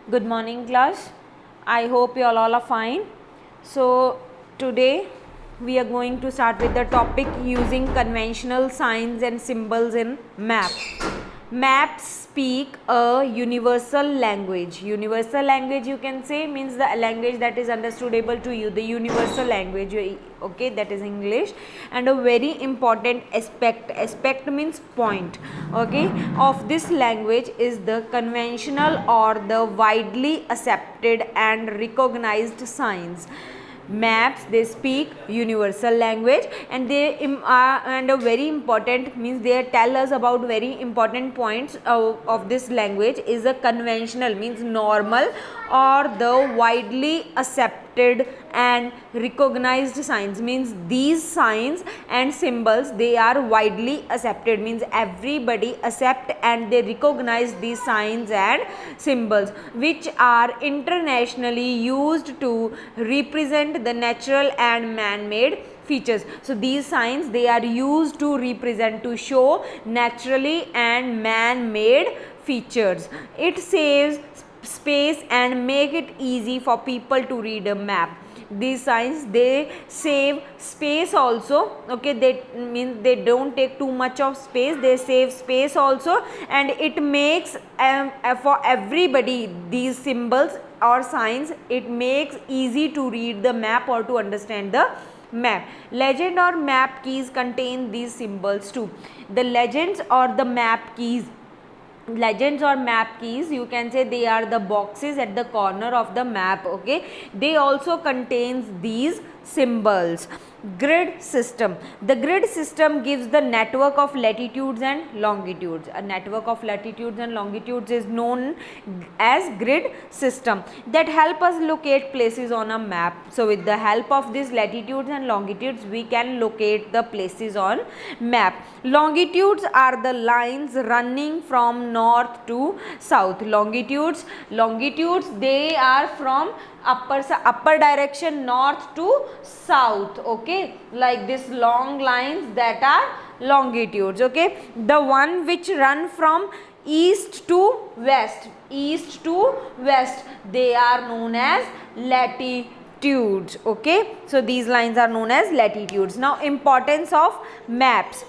Good morning, class. I hope you all are fine. So today we are going to start with the topic using conventional signs and symbols in map. Maps speak a universal language. Universal language, you can say, means the language that is understandable to you, the universal language, okay, that is English. And a very important aspect means point, okay, of this language is the conventional or the widely accepted and recognized signs. Maps, they speak universal language, and they and a very important means they tell us about very important points of this language is a conventional means normal or the widely accepted and recognized signs, means these signs and symbols, they are widely accepted, means everybody accept and they recognize these signs and symbols, which are internationally used to represent the natural and man-made features. So these signs, they are used to represent, to show naturally and man-made features. It saves space and make it easy for people to read a map. These signs, they save space also, okay, they mean they don't take too much of space, they save space also, and it makes for everybody, these symbols or signs, it makes easy to read the map or to understand the map. Legend or map keys contain these symbols too. The legends or the map keys, legends or map keys, you can say they are the boxes at the corner of the map, okay, they also contains these symbols. Grid system, the grid system gives the network of latitudes and longitudes. A network of latitudes and longitudes is known as grid system, that help us locate places on a map. So with the help of these latitudes and longitudes, we can locate the places on map. Longitudes are the lines running from north to south. Longitudes, they are from upper direction, north to south, okay, like this long lines, that are longitudes, okay. The one which run from east to west, they are known as latitudes, okay. So these lines are known as latitudes. Now importance of maps.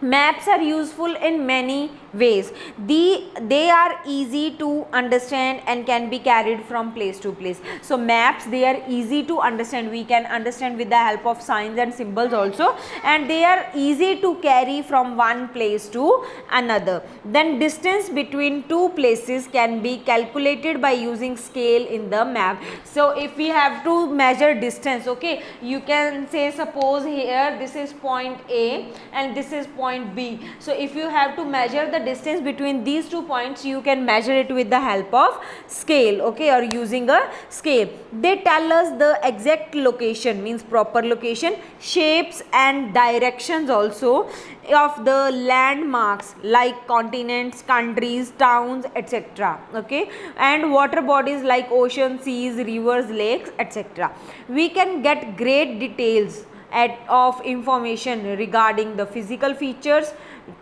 Maps are useful in many ways. They are easy to understand and can be carried from place to place. So maps, they are easy to understand, we can understand with the help of signs and symbols also, and they are easy to carry from one place to another. Then distance between two places can be calculated by using scale in the map. So if we have to measure distance, okay, you can say, suppose here this is point A and this is point B. So if you have to measure the distance between these 2 points, you can measure it with the help of scale, okay, or using a scale. They tell us the exact location, means proper location, shapes and directions also of the landmarks like continents, countries, towns, etc., okay, and water bodies like ocean, seas, rivers, lakes, etc. We can get great details of information regarding the physical features,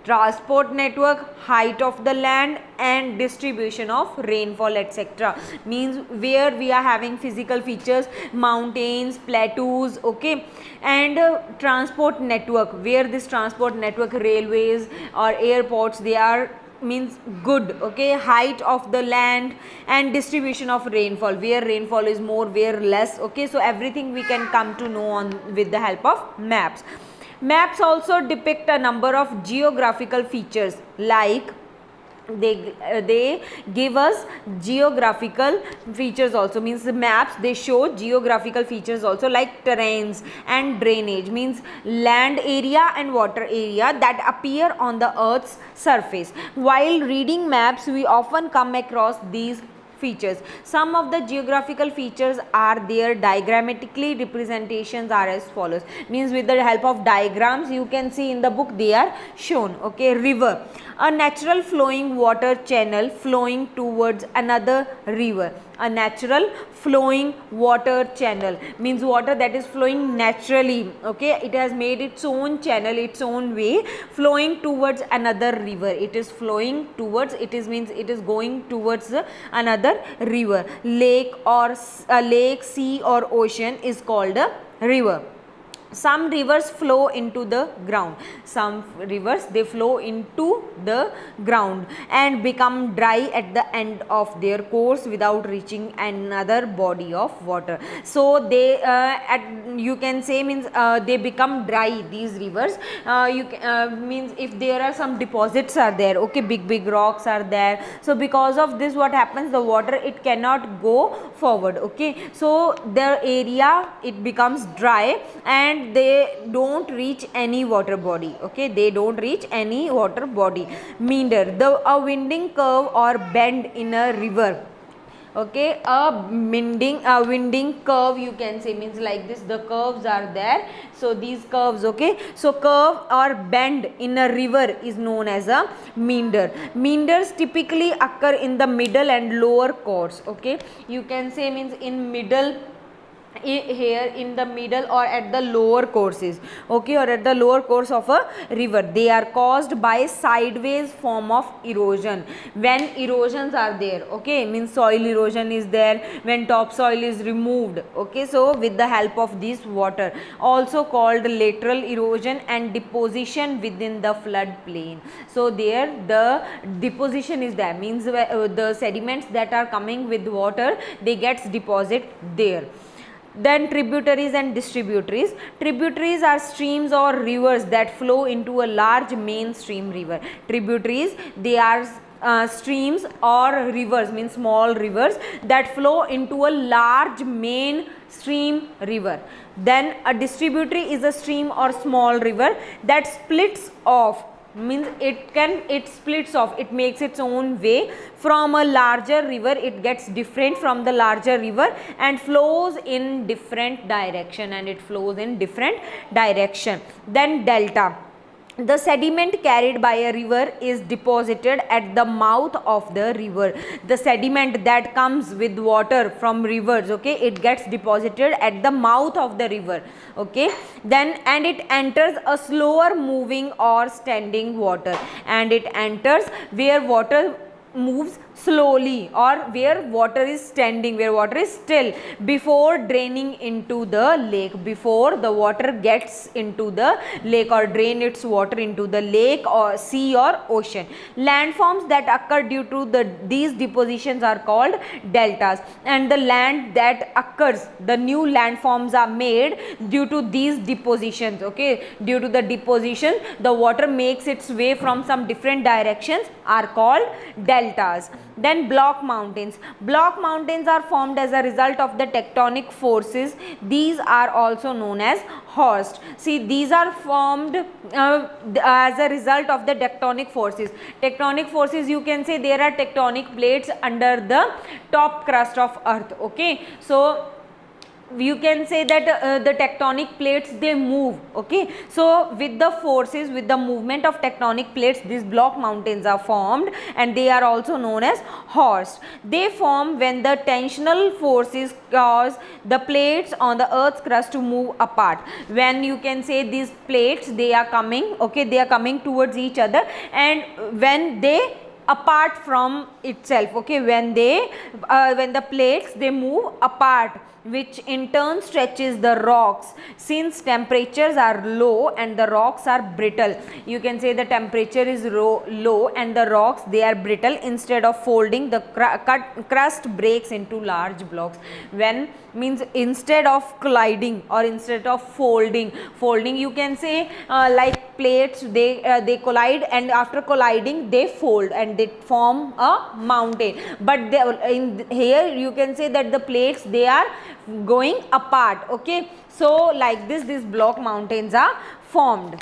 transport network, height of the land and distribution of rainfall, etc. Means where we are having physical features, mountains, plateaus, okay, and transport network, where this transport network, railways or airports, they are means good, okay, height of the land and distribution of rainfall, where rainfall is more, where less, okay. So everything we can come to know on with the help of maps. Maps also depict a number of geographical features, like they give us geographical features also, means the maps, they show geographical features also, like terrains and drainage, means land area and water area that appear on the earth's surface. While reading maps, we often come across these features. Some of the geographical features are there diagrammatically, representations are as follows, means with the help of diagrams, you can see in the book they are shown, okay. River, A natural flowing water channel flowing towards another river. A natural flowing water channel means water that is flowing naturally, okay, it has made its own channel, its own way, flowing towards another river. It is flowing towards, it is means it is going towards another river. Lake or lake, sea or ocean is called a river. Some rivers flow into the ground. Some rivers, they flow into the ground and become dry at the end of their course without reaching another body of water. So they you can say means they become dry, these rivers. Means if there are some deposits are there, okay, big rocks are there, so because of this what happens, the water, it cannot go forward, okay, so the area, it becomes dry and they don't reach any water body, okay, they don't reach any water body. Meander, a winding curve or bend in a river, okay, a winding curve you can say, means like this, the curves are there, so these curves, okay, so curve or bend in a river is known as a meander. Meanders typically occur in the middle and lower course, okay, you can say means in middle, here in the middle or at the lower courses, okay, or at the lower course of a river. They are caused by sideways form of erosion. When erosions are there, okay, means soil erosion is there, when topsoil is removed, okay, so with the help of this water, also called lateral erosion and deposition within the flood plain. So there the deposition is there, means the sediments that are coming with water, they gets deposit there. Then tributaries and distributaries. Tributaries are streams or rivers that flow into a large mainstream river. Tributaries, they are streams or rivers, means small rivers that flow into a large mainstream river. Then a distributary is a stream or small river that splits off, means it splits off, it makes its own way from a larger river, it gets different from the larger river and flows in different direction, and it flows in different direction. Then delta, the sediment carried by a river is deposited at the mouth of the river. The sediment that comes with water from rivers, okay, it gets deposited at the mouth of the river, okay, then and it enters a slower moving or standing water, and it enters where water moves slowly or where water is standing, where water is still, before draining into the lake, before the water gets into the lake or drain its water into the lake or sea or ocean. Landforms that occur due to these depositions are called deltas, and the land that occurs, the new landforms are made due to these depositions, okay, due to the deposition the water makes its way from some different directions are called deltas. Then block mountains. Block mountains are formed as a result of the tectonic forces. These are also known as horst. See, these are formed as a result of the tectonic forces. Tectonic forces, you can say there are tectonic plates under the top crust of earth, okay. So you can say that the tectonic plates, they move, okay, so with the forces, with the movement of tectonic plates, these block mountains are formed, and they are also known as horst. They form when the tensional forces cause the plates on the earth's crust to move apart. When you can say these plates, they are coming, okay, they are coming towards each other, and when they apart from itself, okay, when the plates, they move apart, which in turn stretches the rocks. Since temperatures are low and the rocks are brittle, you can say the temperature is low and the rocks, they are brittle, instead of folding, the crust breaks into large blocks. When means instead of colliding or instead of folding, you can say like plates, they collide, and after colliding they fold and they form a mountain. But here you can say that the plates, they are going apart, okay, so like this, these block mountains are formed.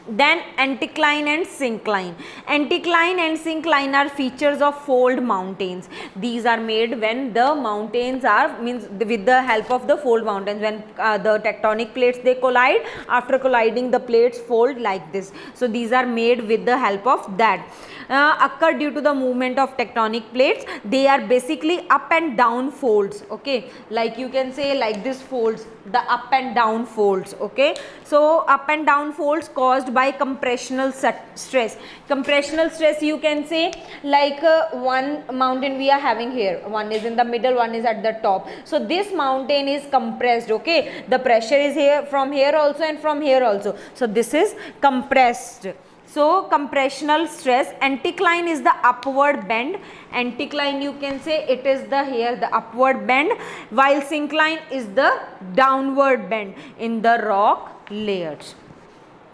Then anticline and syncline. Anticline and syncline are features of fold mountains. These are made when the mountains are, means with the help of the fold mountains, when the tectonic plates they collide, after colliding the plates fold like this. So these are made with the help of that. Occur due to the movement of tectonic plates. They are basically up and down folds, okay, like you can say like this folds, the up and down folds, okay. So up and down folds caused by compressional stress. Compressional stress, you can say like one mountain we are having here, one is in the middle, one is at the top. So this mountain is compressed, okay, the pressure is here, from here also and from here also. So this is compressed. So compressional stress. Anticline is the upward bend. Anticline, you can say it is the here the upward bend, while syncline is the downward bend in the rock layers.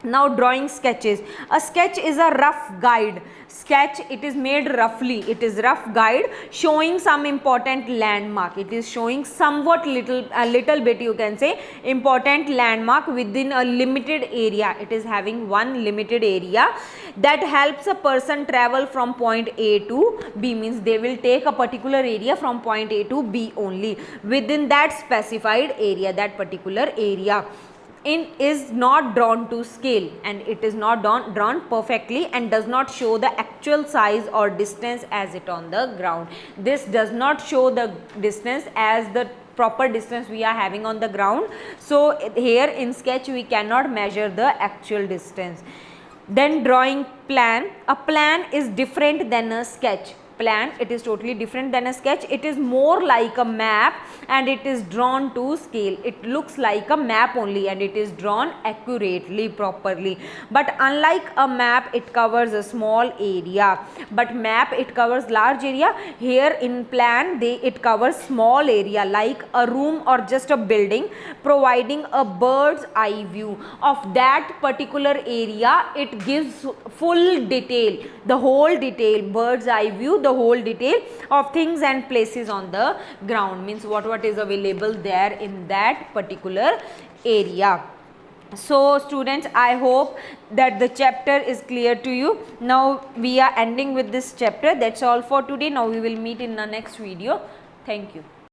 Now drawing sketches. A sketch is a rough guide. Sketch, it is made roughly, it is rough guide showing some important landmark. It is showing somewhat a little bit, you can say, important landmark within a limited area. It is having one limited area that helps a person travel from point A to B, means they will take a particular area from point A to B only within that specified area, that particular area. Is not drawn to scale, and it is not drawn perfectly and does not show the actual size or distance as it on the ground. This does not show the distance as the proper distance we are having on the ground. So here in sketch we cannot measure the actual distance. Then drawing plan. A plan is different than a sketch. Plan, it is totally different than a sketch. It is more like a map and it is drawn to scale. It looks like a map only and it is drawn accurately, properly. But unlike a map, it covers a small area, but map it covers large area. Here in plan it covers small area like a room or just a building, providing a bird's eye view of that particular area. It gives full detail, the whole detail, bird's eye view, the whole detail of things and places on the ground, means what is available there in that particular area. So students, I hope that the chapter is clear to you. Now we are ending with this chapter. That's all for today. Now we will meet in the next video. Thank you.